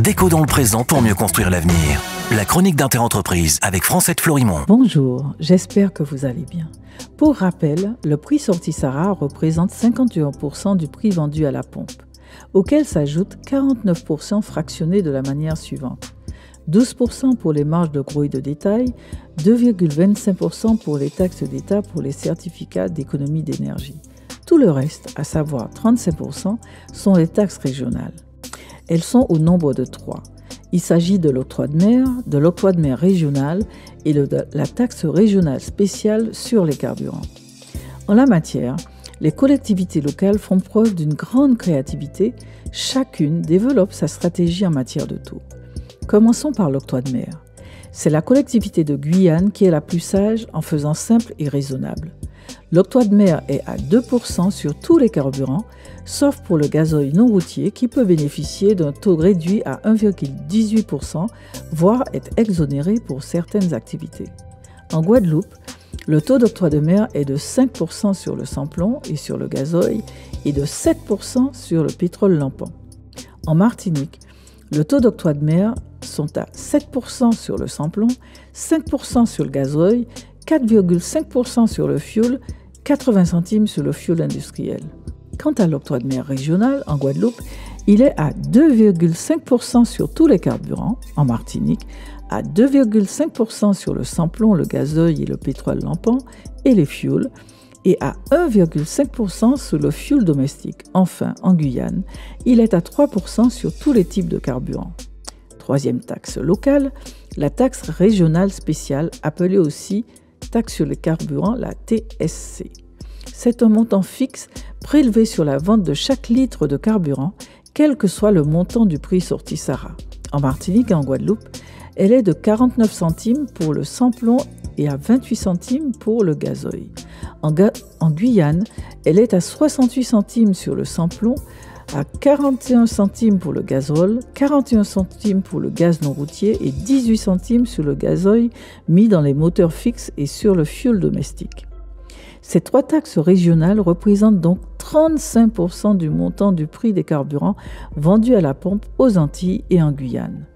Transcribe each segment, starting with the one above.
Déco dans le présent pour mieux construire l'avenir. La chronique d'Interentreprise avec Francette Florimond. Bonjour, j'espère que vous allez bien. Pour rappel, le prix Sortissara représente 51% du prix vendu à la pompe, auquel s'ajoute 49% fractionnés de la manière suivante. 12% pour les marges de gros et de détail, 2,25% pour les taxes d'État pour les certificats d'économie d'énergie. Tout le reste, à savoir 35%, sont les taxes régionales. Elles sont au nombre de 3. Il s'agit de l'octroi de mer régional et de la taxe régionale spéciale sur les carburants. En la matière, les collectivités locales font preuve d'une grande créativité. Chacune développe sa stratégie en matière de taux. Commençons par l'octroi de mer. C'est la collectivité de Guyane qui est la plus sage en faisant simple et raisonnable. L'octroi de mer est à 2% sur tous les carburants, sauf pour le gazoil non routier qui peut bénéficier d'un taux réduit à 1,18%, voire être exonéré pour certaines activités. En Guadeloupe, le taux d'octroi de mer est de 5% sur le sans-plomb et sur le gazoil et de 7% sur le pétrole lampant. En Martinique, le taux d'octroi de mer sont à 7% sur le sans-plomb, 5% sur le gazoil, 4,5% sur le fioul, 80 centimes sur le fioul industriel. Quant à l'octroi de mer régional, en Guadeloupe, il est à 2,5% sur tous les carburants, en Martinique, à 2,5% sur le sans-plomb, le gazoil et le pétrole lampant et les fioul, et à 1,5% sur le fioul domestique. Enfin, en Guyane, il est à 3% sur tous les types de carburants. Troisième taxe locale, la taxe régionale spéciale, appelée aussi taxe sur les carburants, la TSC. C'est un montant fixe prélevé sur la vente de chaque litre de carburant, quel que soit le montant du prix Sortissara. En Martinique et en Guadeloupe, elle est de 49 centimes pour le sans-plomb et à 28 centimes pour le gazoil. En Guyane, elle est à 68 centimes sur le sans-plomb, à 41 centimes pour le gazole, 41 centimes pour le gaz non routier et 18 centimes sur le gazoil mis dans les moteurs fixes et sur le fioul domestique. Ces trois taxes régionales représentent donc 35% du montant du prix des carburants vendus à la pompe aux Antilles et en Guyane.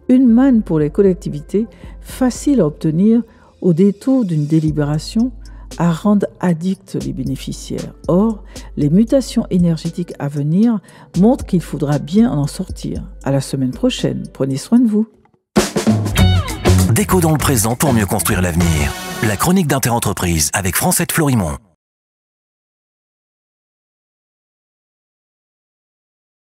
Une manne pour les collectivités, facile à obtenir au détour d'une délibération, à rendre addicts les bénéficiaires. Or, les mutations énergétiques à venir montrent qu'il faudra bien en sortir. À la semaine prochaine. Prenez soin de vous. Déco dans le présent pour mieux construire l'avenir. La chronique d'Interentreprise avec Francette Florimond.